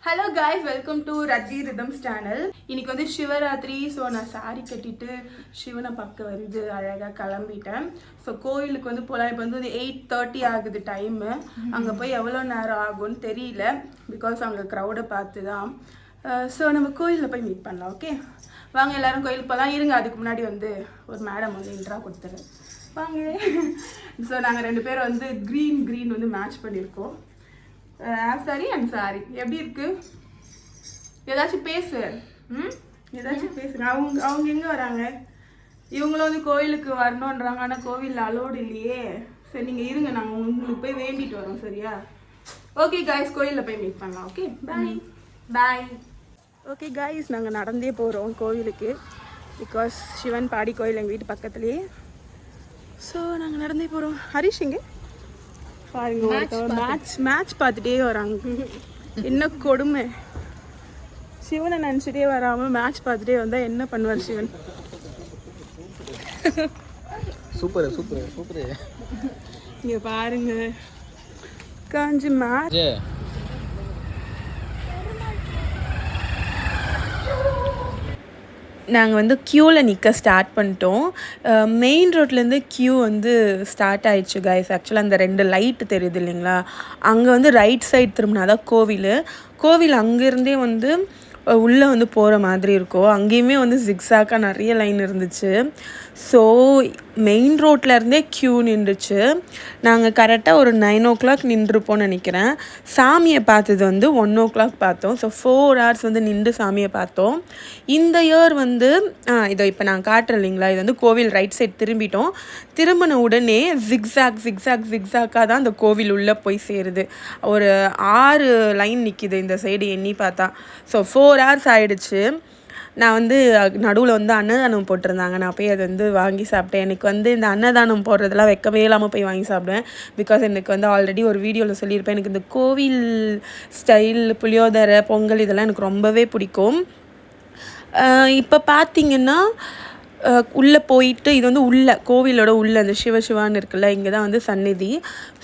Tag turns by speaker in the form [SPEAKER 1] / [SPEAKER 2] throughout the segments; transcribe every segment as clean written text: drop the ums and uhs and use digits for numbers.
[SPEAKER 1] Hello guys, welcome to Raji rhythms channel. இன்னைக்கு வந்து Shivaratri. So நான் சாரி கட்டிட்டு சிவனை பார்க்க வந்து அழகாக கிளம்பிட்டேன். ஸோ கோயிலுக்கு வந்து போகலாம். இப்போ வந்து 8:30 ஆகுது டைமு. அங்கே போய் எவ்வளோ நேரம் ஆகும்னு தெரியல, பிகாஸ் அங்கே க்ரௌடை பார்த்து தான். ஸோ நம்ம கோயிலில் போய் மீட் பண்ணலாம். ஓகே, வாங்க எல்லாரும் கோயிலுக்கு போகலாம். இருங்க, அதுக்கு முன்னாடி வந்து ஒரு மேடம் வந்து இன்ட்ரா கொடுத்துரு வாங்க. ஸோ நாங்கள் 2 பேரும் வந்து க்ரீன் வந்து மேட்ச் பண்ணியிருக்கோம். சாரி அண்ட் சாரி எப்படி இருக்கு? ஏதாச்சும் பேசு. ஏதாச்சும் பேசுங்க. அவங்க எங்கே வராங்க? இவங்களும் வந்து கோயிலுக்கு வரணுன்றாங்க, ஆனால் கோவிலில் அலோடு இல்லையே. சரி, நீங்கள் இருங்க, நாங்கள் உங்களுக்கு போய் வேண்டிட்டு வரோம். சரியா? ஓகே காய்ஸ், கோயிலில் போய் மீட் பண்ணலாம். ஓகே, பாய். ஓகே காய்ஸ், நாங்கள் நடந்தே போகிறோம் கோவிலுக்கு, பிகாஸ் சிவன் பாடி கோயில் எங்கள் வீட்டு பக்கத்துலேயே. ஸோ நாங்கள் நடந்தே போகிறோம். ஹரிஷ் இங்கே பாருங்க, மேட்ச் பார்த்துட்டே வராங்க. என்ன கொடுமை! சிவனை நினச்சிட்டே வராமல் மேட்ச் பார்த்துட்டே வந்தால் என்ன பண்ணுவார் சிவன்?
[SPEAKER 2] சூப்பர்.
[SPEAKER 1] இங்கே பாருங்க, காஞ்சி மேட்ச். நாங்கள் வந்து க்யூவில் நிற்க ஸ்டார்ட் பண்ணிட்டோம். மெயின் ரோட்லேருந்து க்யூ வந்து ஸ்டார்ட் ஆயிடுச்சு கைஸ். ஆக்சுவலாக அந்த 2 லைட்டு தெரியுது இல்லைங்களா, அங்கே வந்து ரைட் சைட் திரும்பினா தான் கோவில் அங்கேருந்தே வந்து உள்ளே வந்து போகிற மாதிரி இருக்கும். அங்கேயுமே வந்து ஜிக்ஸாக்காக நிறைய லைன் இருந்துச்சு. ஸோ மெயின் ரோட்லேருந்தே க்யூ நின்றுச்சு. நாங்கள் கரெக்டாக ஒரு 9 o'clock நின்றுப்போன்னு நினைக்கிறேன். சாமியை பார்த்தது வந்து 1 o'clock பார்த்தோம். ஸோ 4 hours வந்து நின்று சாமியை பார்த்தோம். இந்த இயர் வந்து இதோ இப்போ நான் காட்டுறேன் இல்லைங்களா, இது வந்து கோவில் ரைட் சைட் திரும்பிட்டோம். திரும்பின உடனே ஜிக்ஸாக்காக தான் அந்த கோவில் உள்ளே போய் சேருது. ஒரு 6 லைன் நிற்கிது இந்த சைடு எண்ணி பார்த்தா. ஸோ 4 hours ஆகிடுச்சு. நான் வந்து நடுவில் வந்து அன்னதானம் போட்டிருந்தாங்க. நான் போய் அதை வந்து வாங்கி சாப்பிட்டேன். எனக்கு வந்து இந்த அன்னதானம் போடுறதெல்லாம் வைக்கவே இல்லாமல் போய் வாங்கி சாப்பிடுவேன். பிகாஸ் எனக்கு வந்து ஆல்ரெடி ஒரு வீடியோவில் சொல்லியிருப்பேன், எனக்கு இந்த கோவில் ஸ்டைல் புளியோதரை பொங்கல் இதெல்லாம் எனக்கு ரொம்பவே பிடிக்கும். இப்போ பார்த்திங்கன்னா உள்ளே போயிட்டு, இது வந்து கோவிலோட உள்ளே அந்த சிவான்னு இருக்குல்ல, இங்கே தான் வந்து சந்நிதி.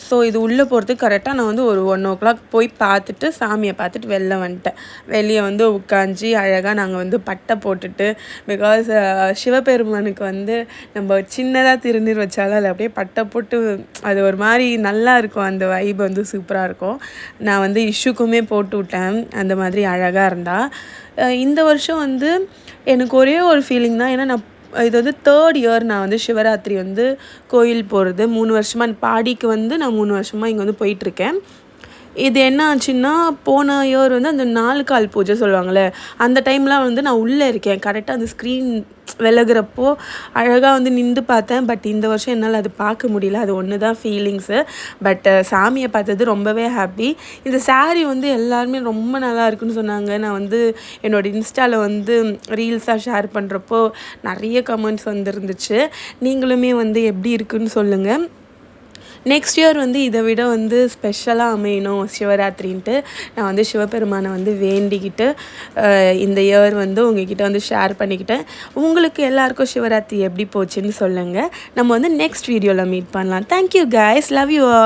[SPEAKER 1] ஸோ இது உள்ளே போகிறதுக்கு கரெக்டாக நான் வந்து ஒரு 1 o'clock போய் பார்த்துட்டு சாமியை பார்த்துட்டு வெளில வந்துட்டேன். வெளியே வந்து உட்காந்து அழகாக நாங்கள் வந்து பட்டை போட்டுட்டு, பிகாஸ் சிவபெருமானுக்கு வந்து நம்ம சின்னதாக திருநீர் வச்சாலும் அதில் அப்படியே பட்டை போட்டு அது ஒரு மாதிரி நல்லா இருக்கும். அந்த வைப் வந்து சூப்பராக இருக்கும். நான் வந்து இஷ்யூக்குமே போட்டு விட்டேன், அந்த மாதிரி அழகாக இருந்தால். இந்த வருஷம் வந்து எனக்கு ஒரே ஒரு ஃபீலிங் தான். ஏன்னா நான் இது வந்து 3rd year நான் வந்து சிவராத்திரி வந்து கோயில் போகிறது. 3 வருஷமாக பாடிக்கு வந்து நான் 3 வருஷமாக இங்கே வந்து போயிட்டுருக்கேன். இது என்ன ஆச்சுன்னா, போன இயர் வந்து அந்த 4 கால் பூஜை சொல்லுவாங்கள்ல, அந்த டைம்லாம் வந்து நான் உள்ளே இருக்கேன். கரெக்டாக அந்த ஸ்க்ரீன் விலகிறப்போ அழகாக வந்து நின்று பார்த்தேன். பட் இந்த வருஷம் என்னால் அது பார்க்க முடியல. அது ஒன்று தான் ஃபீலிங்ஸு. பட் சாமியை பார்த்தது ரொம்பவே ஹாப்பி. இந்த சாரீ வந்து எல்லாருமே ரொம்ப நல்லா இருக்குன்னு சொன்னாங்க. நான் வந்து என்னோடய இன்ஸ்டாவில் வந்து ரீல்ஸாக ஷேர் பண்ணுறப்போ நிறைய கமெண்ட்ஸ் வந்துருந்துச்சு. நீங்களுமே வந்து எப்படி இருக்குன்னு சொல்லுங்கள். நெக்ஸ்ட் இயர் வந்து இதை விட வந்து ஸ்பெஷலாக அமையணும் சிவராத்திரின்ட்டு நான் வந்து சிவபெருமானை வந்து வேண்டிக்கிட்டு இந்த இயர் வந்து உங்ககிட்ட வந்து ஷேர் பண்ணிக்கிட்டேன். உங்களுக்கு எல்லாருக்கும் சிவராத்திரி எப்படி போச்சுன்னு சொல்லுங்கள். நம்ம வந்து நெக்ஸ்ட் வீடியோவில் மீட் பண்ணலாம். Thank you guys, love you all.